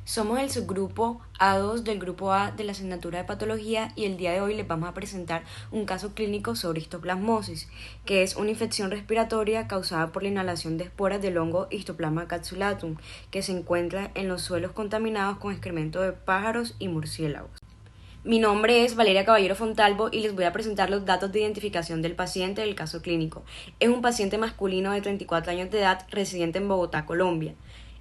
Somos el subgrupo A2 del grupo A de la asignatura de patología y el día de hoy les vamos a presentar un caso clínico sobre histoplasmosis, que es una infección respiratoria causada por la inhalación de esporas del hongo Histoplasma capsulatum, que se encuentra en los suelos contaminados con excremento de pájaros y murciélagos. Mi nombre es Valeria Caballero Fontalvo y les voy a presentar los datos de identificación del paciente del caso clínico. Es un paciente masculino de 34 años de edad, residente en Bogotá, Colombia.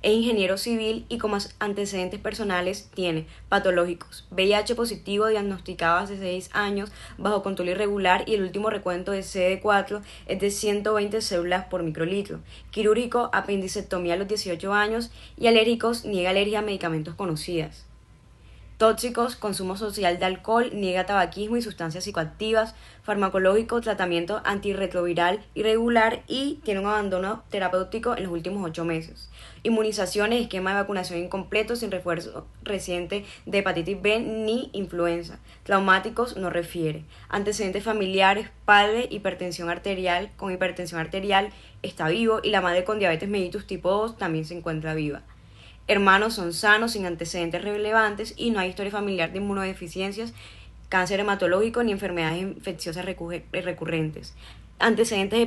Es ingeniero civil y como antecedentes personales tiene patológicos: VIH positivo diagnosticado hace 6 años bajo control irregular y el último recuento de CD4 es de 120 células por microlitro. Quirúrgico, apendicectomía a los 18 años y alérgicos, niega alergia a medicamentos conocidas. Tóxicos, consumo social de alcohol, niega tabaquismo y sustancias psicoactivas, farmacológico, tratamiento antirretroviral irregular y tiene un abandono terapéutico en los últimos 8 meses. Inmunizaciones, esquema de vacunación incompleto sin refuerzo reciente de hepatitis B ni influenza. Traumáticos, no refiere. Antecedentes familiares: padre con hipertensión arterial está vivo y la madre con diabetes mellitus tipo 2 también se encuentra viva. Hermanos son sanos, sin antecedentes relevantes y no hay historia familiar de inmunodeficiencias, cáncer hematológico ni enfermedades infecciosas recurrentes. Antecedentes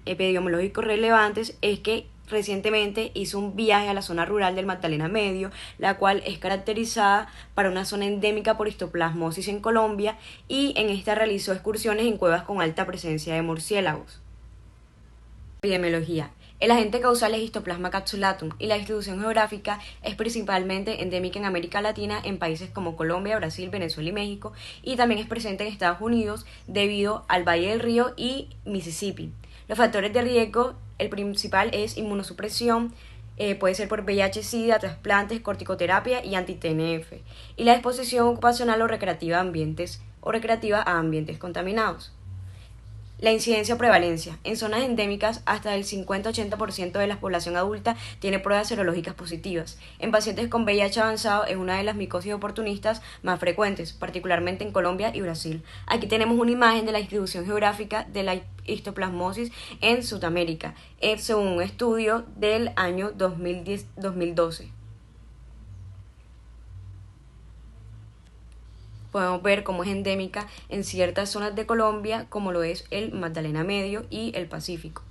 epidemiológicos relevantes es que recientemente hizo un viaje a la zona rural del Magdalena Medio, la cual es caracterizada para una zona endémica por histoplasmosis en Colombia, y en esta realizó excursiones en cuevas con alta presencia de murciélagos. Epidemiología. El agente causal es Histoplasma capsulatum y la distribución geográfica es principalmente endémica en América Latina, en países como Colombia, Brasil, Venezuela y México, y también es presente en Estados Unidos debido al Valle del Río y Mississippi. Los factores de riesgo: el principal es inmunosupresión, puede ser por VIH-Sida, trasplantes, corticoterapia y anti-TNF, y la exposición ocupacional o recreativa a ambientes contaminados. La incidencia o prevalencia. En zonas endémicas, hasta el 50-80% de la población adulta tiene pruebas serológicas positivas. En pacientes con VIH avanzado es una de las micosis oportunistas más frecuentes, particularmente en Colombia y Brasil. Aquí tenemos una imagen de la distribución geográfica de la histoplasmosis en Sudamérica, según un estudio del año 2012. Podemos ver cómo es endémica en ciertas zonas de Colombia, como lo es el Magdalena Medio y el Pacífico.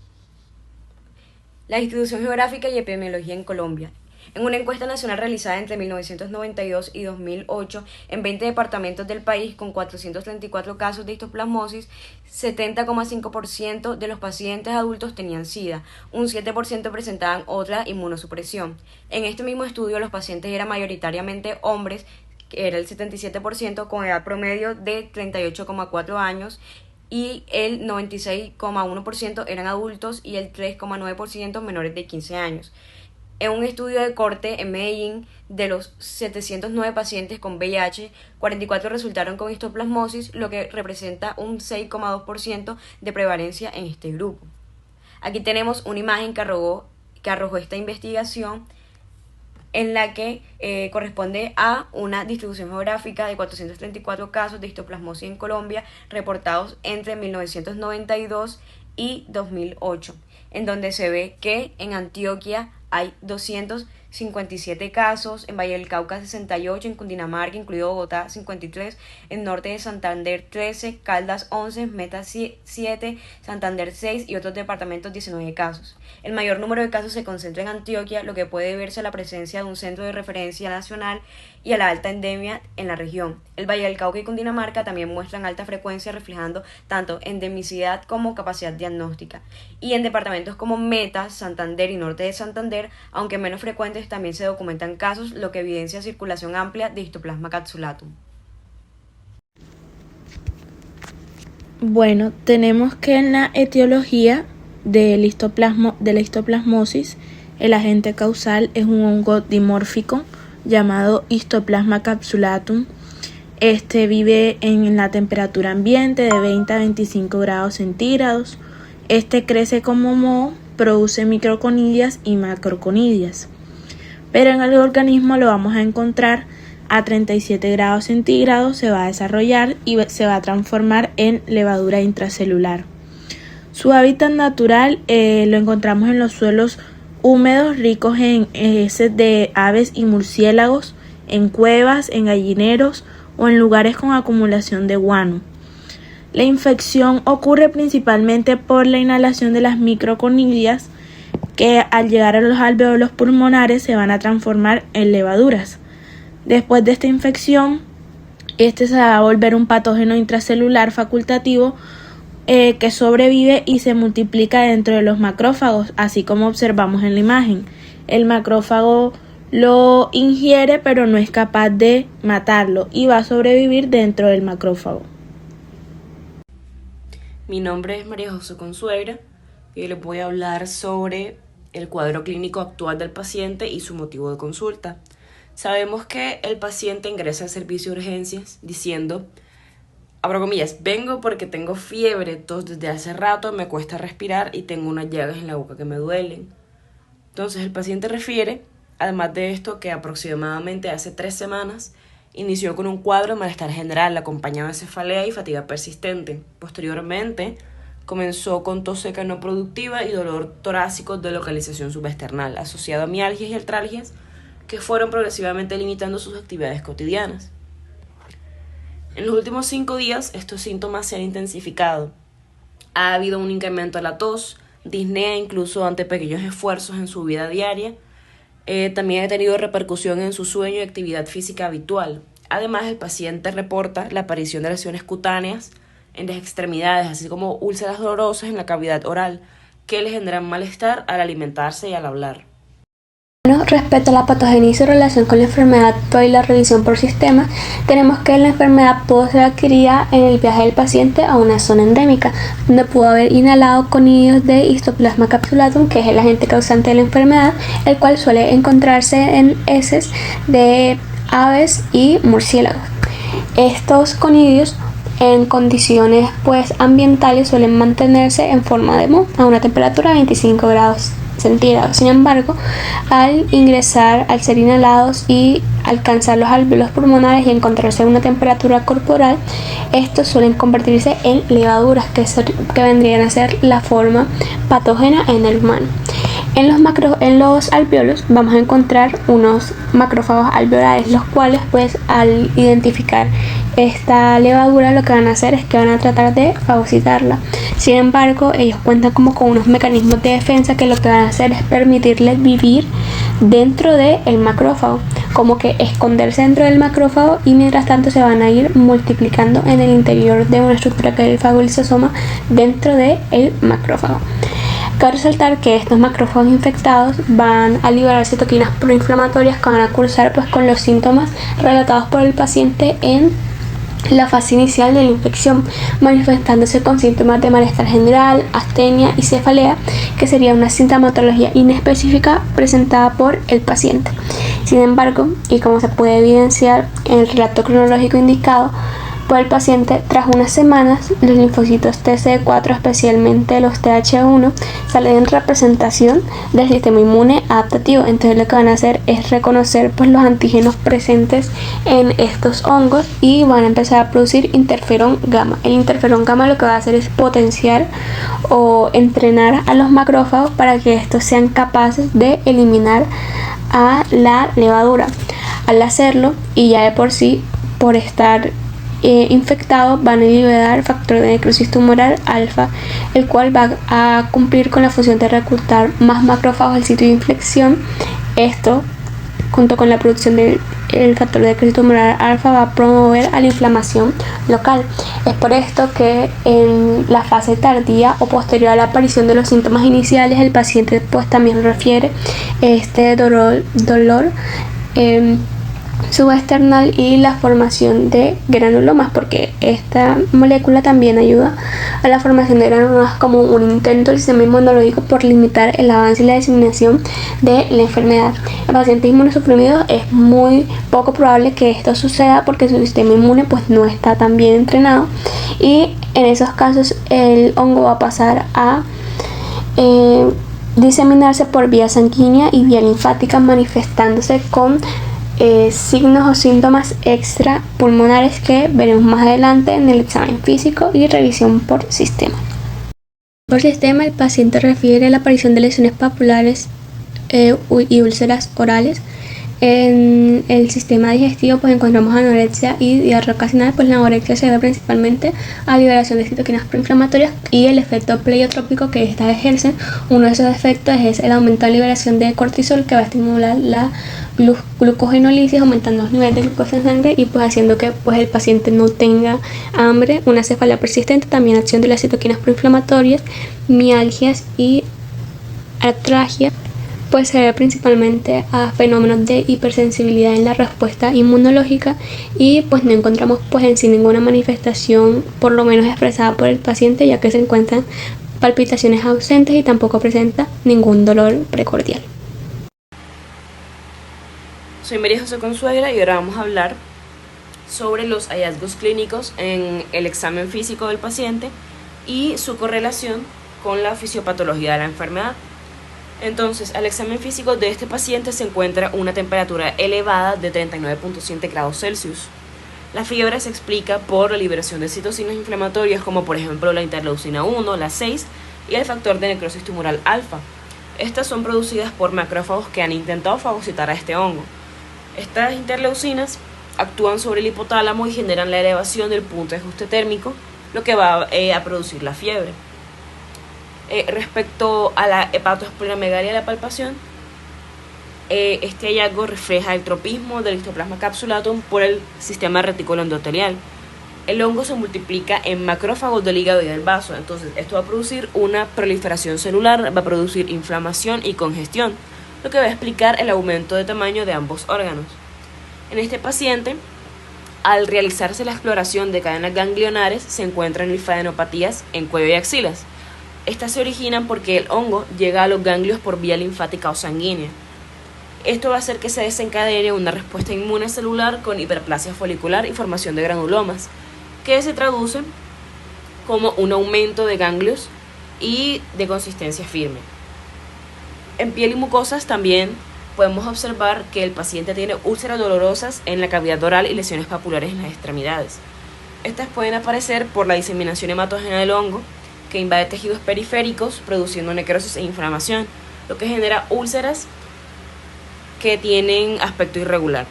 La distribución geográfica y epidemiología en Colombia. En una encuesta nacional realizada entre 1992 y 2008 en 20 departamentos del país con 434 casos de histoplasmosis, 70,5% de los pacientes adultos tenían SIDA, un 7% presentaban otra inmunosupresión. En este mismo estudio los pacientes eran mayoritariamente hombres, que era el 77%, con edad promedio de 38,4 años, y el 96,1% eran adultos y el 3,9% menores de 15 años. En un estudio de corte en Medellín, de los 709 pacientes con VIH, 44 resultaron con histoplasmosis, lo que representa un 6,2% de prevalencia en este grupo. Aquí tenemos una imagen que arrojó esta investigación, en la que corresponde a una distribución geográfica de 434 casos de histoplasmosis en Colombia reportados entre 1992 y 2008, en donde se ve que en Antioquia hay 257 casos, en Valle del Cauca 68, en Cundinamarca, incluido Bogotá, 53, en norte de Santander 13, Caldas 11, Meta 7, Santander 6 y otros departamentos 19 casos. El mayor número de casos se concentra en Antioquia, lo que puede deberse a la presencia de un centro de referencia nacional y a la alta endemia en la región. El Valle del Cauca y Cundinamarca también muestran alta frecuencia, reflejando tanto endemicidad como capacidad diagnóstica. Y en departamentos como Meta, Santander y norte de Santander, aunque menos frecuentes, también se documentan casos, lo que evidencia circulación amplia de Histoplasma capsulatum. Bueno, tenemos que en la etiología de la histoplasmosis, el agente causal es un hongo dimórfico llamado Histoplasma capsulatum. Este vive en la temperatura ambiente de 20 a 25 grados centígrados. Este crece como moho, produce microconidias y macroconidias, pero en el organismo lo vamos a encontrar a 37 grados centígrados, se va a desarrollar y se va a transformar en levadura intracelular. Su hábitat natural lo encontramos en los suelos húmedos ricos en heces de aves y murciélagos, en cuevas, en gallineros o en lugares con acumulación de guano. La infección ocurre principalmente por la inhalación de las microconillas que al llegar a los alvéolos pulmonares se van a transformar en levaduras. Después de esta infección, este se va a volver un patógeno intracelular facultativo que sobrevive y se multiplica dentro de los macrófagos, así como observamos en la imagen. El macrófago lo ingiere pero no es capaz de matarlo y va a sobrevivir dentro del macrófago. Mi nombre es María José Consuegra y les voy a hablar sobre el cuadro clínico actual del paciente y su motivo de consulta. Sabemos que el paciente ingresa al servicio de urgencias diciendo, abro comillas, vengo porque tengo fiebre, tos desde hace rato, me cuesta respirar y tengo unas llagas en la boca que me duelen. Entonces el paciente refiere, además de esto, que aproximadamente hace 3 semanas inició con un cuadro de malestar general acompañado de cefalea y fatiga persistente. Posteriormente comenzó con tos seca no productiva y dolor torácico de localización subesternal, asociado a mialgias y artralgias que fueron progresivamente limitando sus actividades cotidianas. En los últimos 5 días estos síntomas se han intensificado. Ha habido un incremento de la tos, disnea incluso ante pequeños esfuerzos en su vida diaria. También ha tenido repercusión en su sueño y actividad física habitual. Además, el paciente reporta la aparición de lesiones cutáneas en las extremidades, así como úlceras dolorosas en la cavidad oral, que le generan malestar al alimentarse y al hablar. Bueno, respecto a la patogenia y su relación con la enfermedad actual y la revisión por sistema, tenemos que la enfermedad pudo ser adquirida en el viaje del paciente a una zona endémica, donde pudo haber inhalado conidios de Histoplasma capsulatum, que es el agente causante de la enfermedad, el cual suele encontrarse en heces de aves y murciélagos. Estos conidios en condiciones ambientales suelen mantenerse en forma de moho a una temperatura de 25 grados centígrados. Sin embargo, al ser inhalados y alcanzar los alvéolos pulmonares y encontrarse en una temperatura corporal, estos suelen convertirse en levaduras que vendrían a ser la forma patógena en el humano. En los alvéolos vamos a encontrar unos macrófagos alveolares, los cuales al identificar esta levadura lo que van a hacer es que van a tratar de fagocitarla. Sin embargo, ellos cuentan con unos mecanismos de defensa que lo que van a hacer es permitirles vivir dentro del macrófago, como que esconderse dentro del macrófago, y mientras tanto se van a ir multiplicando en el interior de una estructura que es el fagolisosoma dentro del macrófago. Cabe resaltar que estos macrófagos infectados van a liberar citoquinas proinflamatorias que van a cursar con los síntomas relatados por el paciente en la fase inicial de la infección, manifestándose con síntomas de malestar general, astenia y cefalea, que sería una sintomatología inespecífica presentada por el paciente. Sin embargo, y como se puede evidenciar en el relato cronológico indicado por el paciente, tras unas semanas los linfocitos TCD4, especialmente los TH1, salen en representación del sistema inmune adaptativo. Entonces lo que van a hacer es reconocer los antígenos presentes en estos hongos y van a empezar a producir interferón gamma. El interferón gamma lo que va a hacer es potenciar o entrenar a los macrófagos para que estos sean capaces de eliminar a la levadura. Al hacerlo, y ya de por sí, por estar infectados, van a liberar factor de necrosis tumoral alfa, el cual va a cumplir con la función de reclutar más macrófagos al sitio de infección. Esto, junto con la producción del factor de necrosis tumoral alfa, va a promover a la inflamación local. Es por esto que en la fase tardía o posterior a la aparición de los síntomas iniciales, el paciente también refiere este dolor subesternal y la formación de granulomas, porque esta molécula también ayuda a la formación de granulomas como un intento del sistema inmunológico por limitar el avance y la diseminación de la enfermedad. En pacientes inmunosuprimidos es muy poco probable que esto suceda porque su sistema inmune no está tan bien entrenado, y en esos casos el hongo va a pasar a diseminarse por vía sanguínea y vía linfática, manifestándose con signos o síntomas extrapulmonares que veremos más adelante en el examen físico y revisión por sistema. Por sistema, el paciente refiere la aparición de lesiones papulares y úlceras orales. En el sistema digestivo pues encontramos anorexia y diarrea ocasional. Pues la anorexia se debe principalmente a liberación de citoquinas proinflamatorias y el efecto pleiotrópico que estas ejercen. Uno de esos efectos es el aumento de liberación de cortisol, que va a estimular la glucogenólisis, aumentando los niveles de glucosa en sangre y pues haciendo que pues el paciente no tenga hambre. Una cefalea persistente, también acción de las citoquinas proinflamatorias, mialgias y artralgia, pues se debe principalmente a fenómenos de hipersensibilidad en la respuesta inmunológica y pues no encontramos pues en sí ninguna manifestación, por lo menos expresada por el paciente, ya que se encuentran palpitaciones ausentes y tampoco presenta ningún dolor precordial. Soy María José Consuegra y ahora vamos a hablar sobre los hallazgos clínicos en el examen físico del paciente y su correlación con la fisiopatología de la enfermedad. Entonces, al examen físico de este paciente se encuentra una temperatura elevada de 39.7 grados Celsius. La fiebre se explica por la liberación de citocinas inflamatorias como por ejemplo la interleucina 1, la 6 y el factor de necrosis tumoral alfa. Estas son producidas por macrófagos que han intentado fagocitar a este hongo. Estas interleucinas actúan sobre el hipotálamo y generan la elevación del punto de ajuste térmico, lo que va a producir la fiebre. Respecto a la hepatosplenomegalia de la palpación, este hallazgo refleja el tropismo del Histoplasma capsulatum por el sistema retículo endotelial. El hongo se multiplica en macrófagos del hígado y del vaso, entonces esto va a producir una proliferación celular, va a producir inflamación y congestión, lo que va a explicar el aumento de tamaño de ambos órganos. En este paciente, al realizarse la exploración de cadenas ganglionares, se encuentran linfadenopatías en cuello y axilas. Estas se originan porque el hongo llega a los ganglios por vía linfática o sanguínea. Esto va a hacer que se desencadene una respuesta inmune celular con hiperplasia folicular y formación de granulomas, que se traducen como un aumento de ganglios y de consistencia firme. En piel y mucosas también podemos observar que el paciente tiene úlceras dolorosas en la cavidad oral y lesiones papulares en las extremidades. Estas pueden aparecer por la diseminación hematógena del hongo, que invade tejidos periféricos produciendo necrosis e inflamación, lo que genera úlceras que tienen aspecto irregular.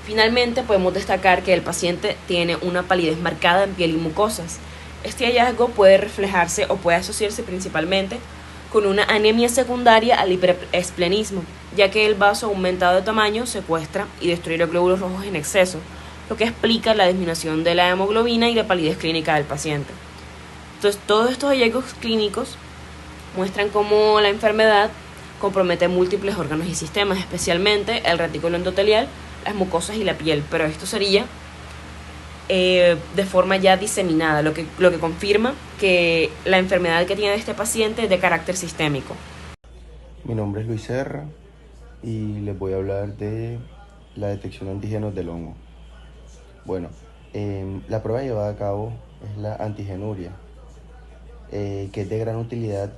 Finalmente, podemos destacar que el paciente tiene una palidez marcada en piel y mucosas. Este hallazgo puede reflejarse o puede asociarse principalmente con una anemia secundaria al hiperesplenismo, ya que el vaso aumentado de tamaño secuestra y destruye los glóbulos rojos en exceso, lo que explica la disminución de la hemoglobina y la palidez clínica del paciente. Entonces, todos estos hallazgos clínicos muestran cómo la enfermedad compromete múltiples órganos y sistemas, especialmente el retículo endotelial, las mucosas y la piel, pero esto sería de forma ya diseminada, lo que confirma que la enfermedad que tiene este paciente es de carácter sistémico. Mi nombre es Luis Serra y les voy a hablar de la detección de antígenos del hongo. Bueno, la prueba llevada a cabo es la antigenuria, que es de gran utilidad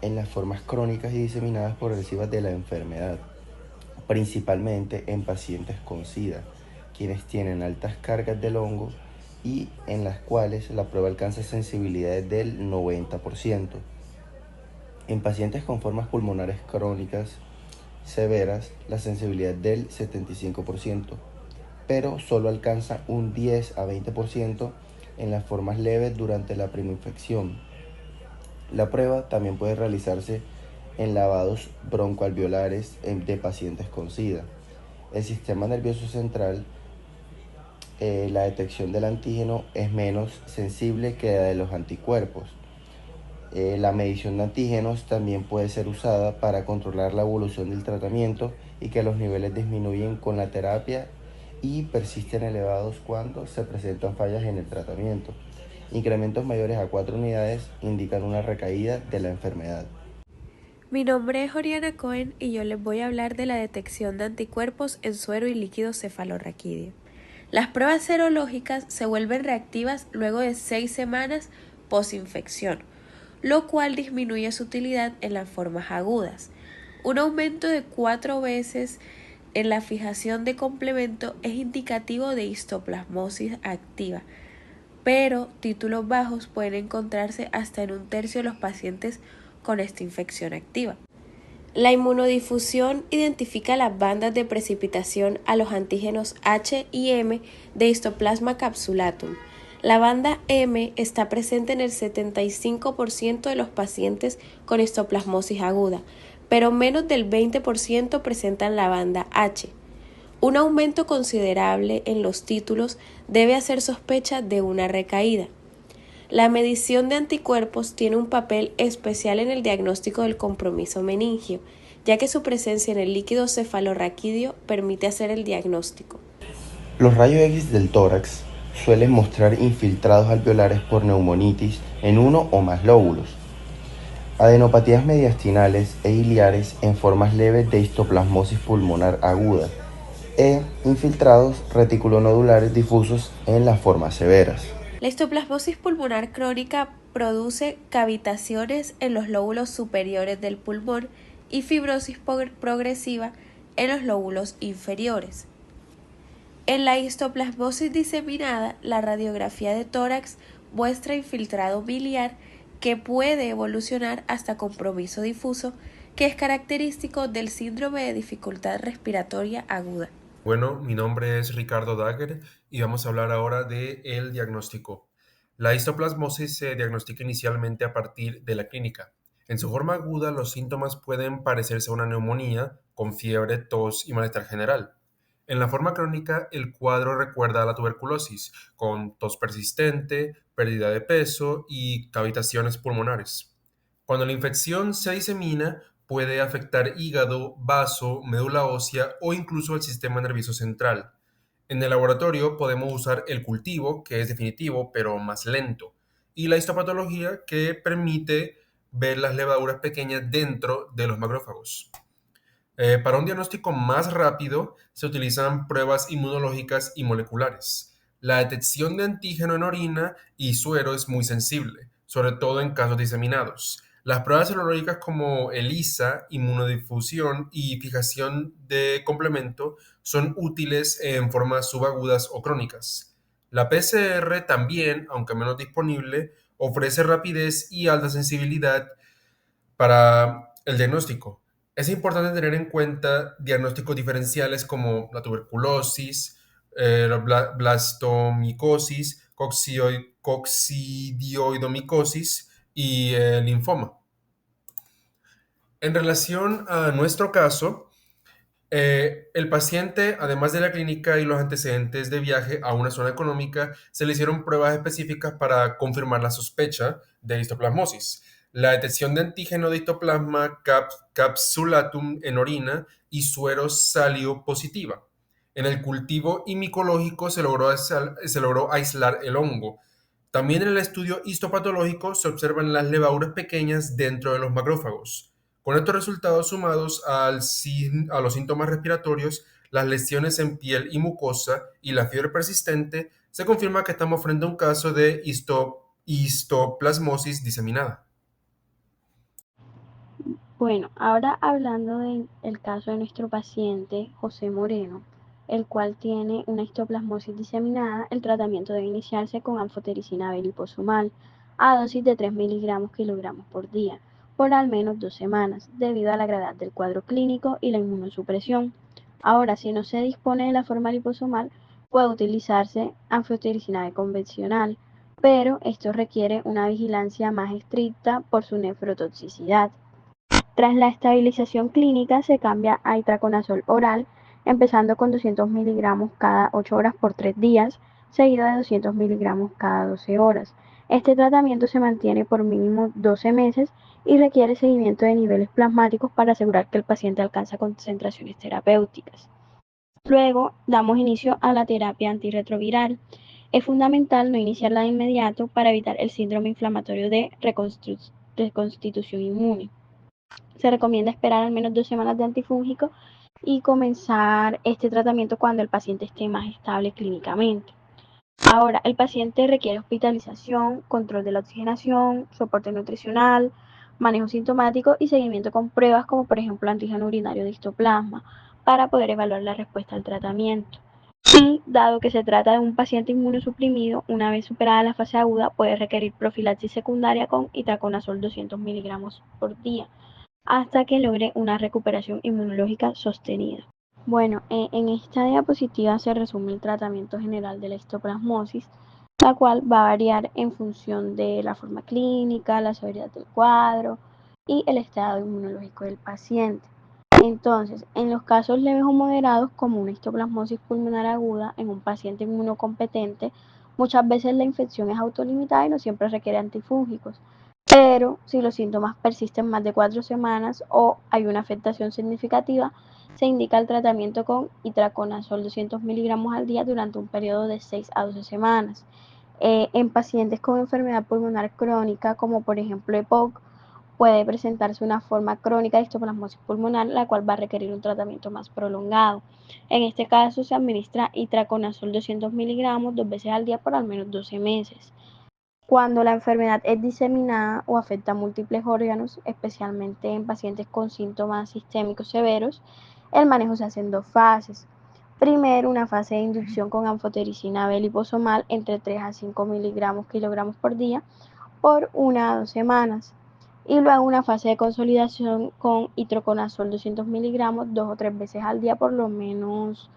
en las formas crónicas y diseminadas progresivas de la enfermedad, principalmente en pacientes con SIDA, quienes tienen altas cargas del hongo y en las cuales la prueba alcanza sensibilidades del 90%. En pacientes con formas pulmonares crónicas severas, la sensibilidad es del 75%, pero solo alcanza un 10 a 20% en las formas leves durante la primoinfección. La prueba también puede realizarse en lavados broncoalveolares de pacientes con SIDA. El sistema nervioso central, la detección del antígeno es menos sensible que la de los anticuerpos. La medición de antígenos también puede ser usada para controlar la evolución del tratamiento y que los niveles disminuyen con la terapia y persisten elevados cuando se presentan fallas en el tratamiento. Incrementos mayores a 4 unidades indican una recaída de la enfermedad. Mi nombre es Oriana Cohen y yo les voy a hablar de la detección de anticuerpos en suero y líquido cefalorraquídeo. Las pruebas serológicas se vuelven reactivas luego de 6 semanas posinfección, lo cual disminuye su utilidad en las formas agudas. Un aumento de 4 veces en la fijación de complemento es indicativo de histoplasmosis activa, pero títulos bajos pueden encontrarse hasta en un tercio de los pacientes con esta infección activa. La inmunodifusión identifica las bandas de precipitación a los antígenos H y M de Histoplasma capsulatum. La banda M está presente en el 75% de los pacientes con histoplasmosis aguda, pero menos del 20% presentan la banda H. Un aumento considerable en los títulos debe hacer sospecha de una recaída. La medición de anticuerpos tiene un papel especial en el diagnóstico del compromiso meningio, ya que su presencia en el líquido cefalorraquídeo permite hacer el diagnóstico. Los rayos X del tórax suelen mostrar infiltrados alveolares por neumonitis en uno o más lóbulos, adenopatías mediastinales e iliares en formas leves de histoplasmosis pulmonar aguda e infiltrados reticulonodulares difusos en las formas severas. La histoplasmosis pulmonar crónica produce cavitaciones en los lóbulos superiores del pulmón y fibrosis progresiva en los lóbulos inferiores. En la histoplasmosis diseminada, la radiografía de tórax muestra infiltrado biliar que puede evolucionar hasta compromiso difuso, que es característico del síndrome de dificultad respiratoria aguda. Bueno, mi nombre es Ricardo Dagger y vamos a hablar ahora del diagnóstico. La histoplasmosis se diagnostica inicialmente a partir de la clínica. En su forma aguda, los síntomas pueden parecerse a una neumonía, con fiebre, tos y malestar general. En la forma crónica, el cuadro recuerda a la tuberculosis, con tos persistente, pérdida de peso y cavitaciones pulmonares. Cuando la infección se disemina, puede afectar hígado, vaso, médula ósea o incluso el sistema nervioso central. En el laboratorio podemos usar el cultivo, que es definitivo pero más lento, y la histopatología, que permite ver las levaduras pequeñas dentro de los macrófagos. Para un diagnóstico más rápido se utilizan pruebas inmunológicas y moleculares. La detección de antígeno en orina y suero es muy sensible, sobre todo en casos diseminados. Las pruebas serológicas como ELISA, inmunodifusión y fijación de complemento son útiles en formas subagudas o crónicas. La PCR también, aunque menos disponible, ofrece rapidez y alta sensibilidad para el diagnóstico. Es importante tener en cuenta diagnósticos diferenciales como la tuberculosis, la blastomicosis, coccidioidomicosis y el linfoma. En relación a nuestro caso, el paciente, además de la clínica y los antecedentes de viaje a una zona económica, se le hicieron pruebas específicas para confirmar la sospecha de histoplasmosis. La detección de antígeno de histoplasma capsulatum en orina y suero salió positiva. En el cultivo micológico se logró aislar el hongo. También en el estudio histopatológico se observan las levaduras pequeñas dentro de los macrófagos. Con estos resultados sumados a los síntomas respiratorios, las lesiones en piel y mucosa y la fiebre persistente, se confirma que estamos frente a un caso de histoplasmosis diseminada. Bueno, ahora hablando del caso de nuestro paciente José Moreno, el cual tiene una histoplasmosis diseminada, el tratamiento debe iniciarse con anfotericina B liposomal a dosis de 3 miligramos kilogramos por día por al menos 2 semanas, debido a la gravedad del cuadro clínico y la inmunosupresión. Ahora, si no se dispone de la forma liposomal, puede utilizarse anfotericina B convencional, pero esto requiere una vigilancia más estricta por su nefrotoxicidad. Tras la estabilización clínica se cambia a itraconazol oral, empezando con 200 miligramos cada 8 horas por 3 días, seguido de 200 miligramos cada 12 horas. Este tratamiento se mantiene por mínimo 12 meses y requiere seguimiento de niveles plasmáticos para asegurar que el paciente alcanza concentraciones terapéuticas. Luego damos inicio a la terapia antirretroviral. Es fundamental no iniciarla de inmediato para evitar el síndrome inflamatorio de reconstitución inmune. Se recomienda esperar al menos 2 semanas de antifúngico y comenzar este tratamiento cuando el paciente esté más estable clínicamente. Ahora, el paciente requiere hospitalización, control de la oxigenación, soporte nutricional, manejo sintomático y seguimiento con pruebas como por ejemplo antígeno urinario de histoplasma para poder evaluar la respuesta al tratamiento. Y dado que se trata de un paciente inmunosuprimido, una vez superada la fase aguda puede requerir profilaxis secundaria con itraconazol 200 miligramos por día. hasta que logre una recuperación inmunológica sostenida. Bueno, en esta diapositiva se resume el tratamiento general de la histoplasmosis, la cual va a variar en función de la forma clínica, la severidad del cuadro y el estado inmunológico del paciente. Entonces, en los casos leves o moderados, como una histoplasmosis pulmonar aguda en un paciente inmunocompetente, muchas veces la infección es autolimitada y no siempre requiere antifúngicos. Pero si los síntomas persisten más de 4 semanas o hay una afectación significativa, se indica el tratamiento con itraconazol 200 miligramos al día durante un periodo de 6 a 12 semanas. En pacientes con enfermedad pulmonar crónica, como por ejemplo EPOC, puede presentarse una forma crónica de histoplasmosis pulmonar, la cual va a requerir un tratamiento más prolongado. En este caso se administra itraconazol 200 miligramos 2 veces al día por al menos 12 meses. Cuando la enfermedad es diseminada o afecta a múltiples órganos, especialmente en pacientes con síntomas sistémicos severos, el manejo se hace en dos fases. Primero, una fase de inducción con anfotericina B liposomal entre 3 a 5 miligramos kilogramos por día por 1 a 2 semanas. Y luego una fase de consolidación con itraconazol 200 miligramos 2 o 3 veces al día por al menos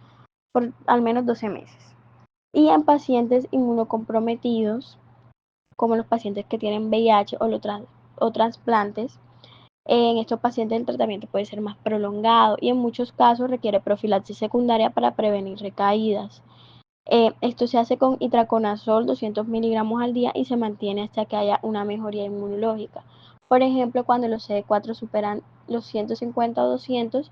12 meses. Y en pacientes inmunocomprometidos, como los pacientes que tienen VIH o trasplantes, en estos pacientes el tratamiento puede ser más prolongado y en muchos casos requiere profilaxis secundaria para prevenir recaídas. Esto se hace con itraconazol 200 miligramos al día y se mantiene hasta que haya una mejoría inmunológica. Por ejemplo, cuando los CD4 superan los 150 o 200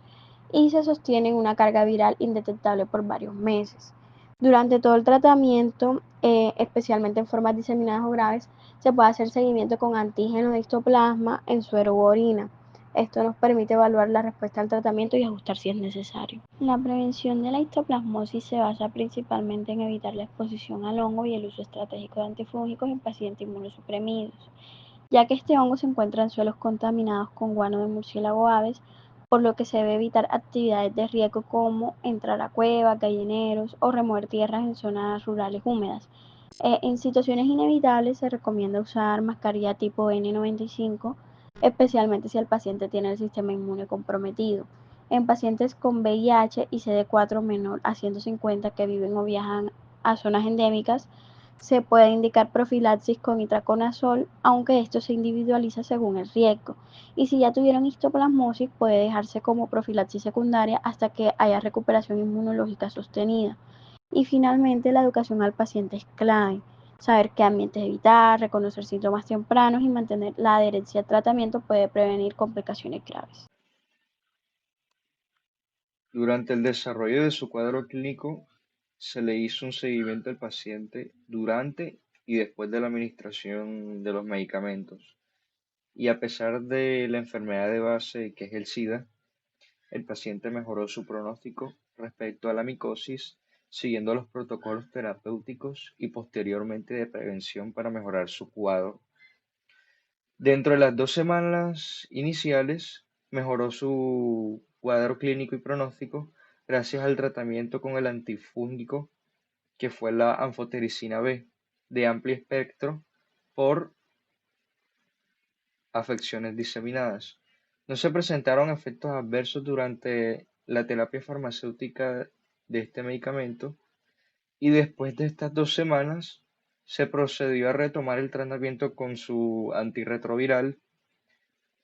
y se sostiene una carga viral indetectable por varios meses. Durante todo el tratamiento, especialmente en formas diseminadas o graves, se puede hacer seguimiento con antígeno de histoplasma en suero u orina. Esto nos permite evaluar la respuesta al tratamiento y ajustar si es necesario. La prevención de la histoplasmosis se basa principalmente en evitar la exposición al hongo y el uso estratégico de antifúngicos en pacientes inmunosuprimidos, ya que este hongo se encuentra en suelos contaminados con guano de murciélago aves, por lo que se debe evitar actividades de riesgo como entrar a cuevas, gallineros o remover tierras en zonas rurales húmedas. En situaciones inevitables se recomienda usar mascarilla tipo N95, especialmente si el paciente tiene el sistema inmune comprometido. En pacientes con VIH y CD4 menor a 150 que viven o viajan a zonas endémicas, se puede indicar profilaxis con itraconazol, aunque esto se individualiza según el riesgo. Y si ya tuvieron histoplasmosis, puede dejarse como profilaxis secundaria hasta que haya recuperación inmunológica sostenida. Y finalmente, la educación al paciente es clave. Saber qué ambientes evitar, reconocer síntomas tempranos y mantener la adherencia al tratamiento puede prevenir complicaciones graves. Durante el desarrollo de su cuadro clínico, se le hizo un seguimiento al paciente durante y después de la administración de los medicamentos. Y a pesar de la enfermedad de base que es el SIDA, el paciente mejoró su pronóstico respecto a la micosis, siguiendo los protocolos terapéuticos y posteriormente de prevención para mejorar su cuadro. Dentro de las 2 semanas iniciales, mejoró su cuadro clínico y pronóstico gracias al tratamiento con el antifúngico que fue la anfotericina B de amplio espectro por afecciones diseminadas. No se presentaron efectos adversos durante la terapia farmacéutica de este medicamento y después de estas 2 semanas se procedió a retomar el tratamiento con su antirretroviral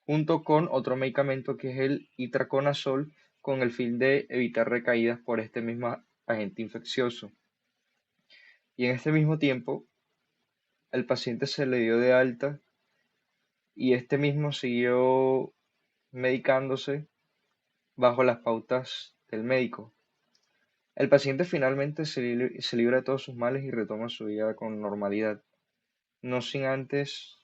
junto con otro medicamento que es el itraconazol con el fin de evitar recaídas por este mismo agente infeccioso. Y en este mismo tiempo, el paciente se le dio de alta y este mismo siguió medicándose bajo las pautas del médico. El paciente finalmente se libra de todos sus males y retoma su vida con normalidad, no sin antes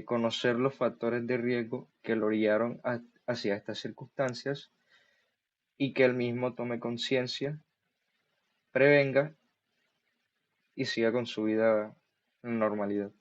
conocer los factores de riesgo que lo orillaron hacia estas circunstancias y que él mismo tome conciencia, prevenga y siga con su vida en normalidad.